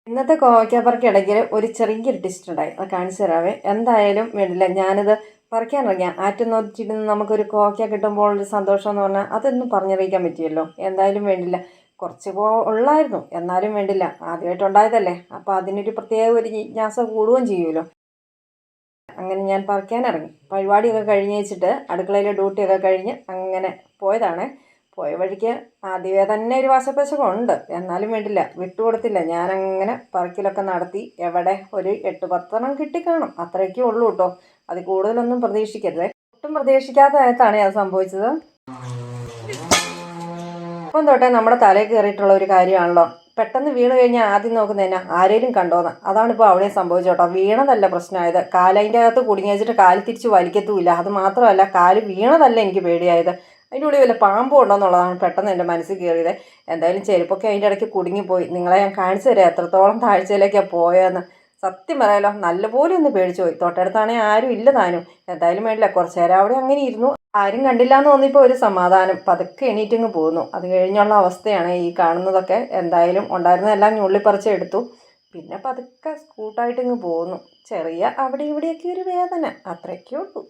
ഇന്നത്തെ കോവയ്ക്കാപ്പറക്കിടയ്ക്ക് ഒരു ചെറിയൊരു ടിസ്റ്റ് ഉണ്ടായി. അത് കാണിച്ചു തരാവേ. എന്തായാലും വേണ്ടില്ല, ഞാനിത് പറിക്കാനിറങ്ങിയാൽ ആറ്റുനോറ്റിരുന്ന് നമുക്കൊരു കോവയ്ക്ക കിട്ടുമ്പോൾ ഒരു സന്തോഷം എന്ന് പറഞ്ഞാൽ അതൊന്നും പറഞ്ഞറിയിക്കാൻ പറ്റിയല്ലോ. എന്തായാലും വേണ്ടില്ല, കുറച്ച് ഉള്ളായിരുന്നു, എന്നാലും വേണ്ടില്ല, ആദ്യമായിട്ടുണ്ടായതല്ലേ, അപ്പോൾ അതിനൊരു പ്രത്യേക ഒരു ജിജ്ഞാസ കൂടുകയും ചെയ്യുമല്ലോ. അങ്ങനെ ഞാൻ പറിക്കാനിറങ്ങി. പരിപാടിയൊക്കെ കഴിഞ്ഞ് വെച്ചിട്ട് അടുക്കളയിലെ ഡ്യൂട്ടിയൊക്കെ കഴിഞ്ഞ് അങ്ങനെ പോയതാണ്. പോയ വഴിക്ക് ആദ്യമേ തന്നെ ഒരു വശപ്പശകുണ്ട്, എന്നാലും വേണ്ടില്ല, വിട്ടുകൊടുത്തില്ല. ഞാനങ്ങനെ പറിക്കലൊക്കെ നടത്തി. എവിടെ ഒരു 8-10 കിട്ടിക്കാണും, അത്രയൊക്കെ ഉള്ളൂ കേട്ടോ. അത് കൂടുതലൊന്നും പ്രതീക്ഷിക്കരുത്. ഒട്ടും പ്രതീക്ഷിക്കാത്ത നേരത്താണ് അത് സംഭവിച്ചത്. അപ്പം തൊട്ടേ നമ്മുടെ തലയിൽ കയറിയിട്ടുള്ള ഒരു കാര്യമാണല്ലോ, പെട്ടെന്ന് വീണ് കഴിഞ്ഞാൽ ആദ്യം നോക്കുന്നതന്നെ ആരേലും കണ്ടോന്ന്. അതാണിപ്പോൾ അവിടെ സംഭവിച്ചോട്ടോ. വീണതല്ല പ്രശ്നമായത്, കാലതിൻ്റെ അകത്ത് കുടുങ്ങി വെച്ചിട്ട് കാല് തിരിച്ച് വലിക്കത്തുമില്ല. അത് മാത്രമല്ല, കാല് വീണതല്ല എനിക്ക് പേടിയായത്, അതിൻ്റെ ഉള്ളിൽ വല്ല പാമ്പും ഉണ്ടോയെന്നുള്ളതാണ് പെട്ടെന്ന് എൻ്റെ മനസ്സിൽ കയറിയത്. എന്തായാലും ചെരുപ്പൊക്കെ അതിൻ്റെ ഇടയ്ക്ക് കുടുങ്ങിപ്പോയി. നിങ്ങളെ ഞാൻ കാണിച്ചു തരാം എത്രത്തോളം താഴ്ചയിലേക്കാണ് പോയതെന്ന്. സത്യം പറയാലോ, നല്ലപോലെ ഒന്ന് പേടിച്ചു പോയി. തൊട്ടടുത്താണെങ്കിൽ ആരും ഇല്ല താനും. എന്തായാലും വേണ്ടില്ല, കുറച്ച് നേരം അവിടെ അങ്ങനെ ഇരുന്നു. ആരും കണ്ടില്ല എന്ന് തോന്നിയപ്പോൾ ഒരു സമാധാനം. പതുക്കെ എണീറ്റിങ്ങ് പോന്നു. അത് കഴിഞ്ഞുള്ള അവസ്ഥയാണ് ഈ കാണുന്നതൊക്കെ. എന്തായാലും ഉണ്ടായിരുന്നതെല്ലാം ഞുള്ളിപ്പറിച്ച് എടുത്തു. പിന്നെ പതുക്കെ സ്കൂട്ടായിട്ടിങ്ങ് പോന്നു. ചെറിയ അവിടെ ഇവിടെയൊക്കെ ഒരു വേദന, അത്രയൊക്കെ ഉള്ളൂ.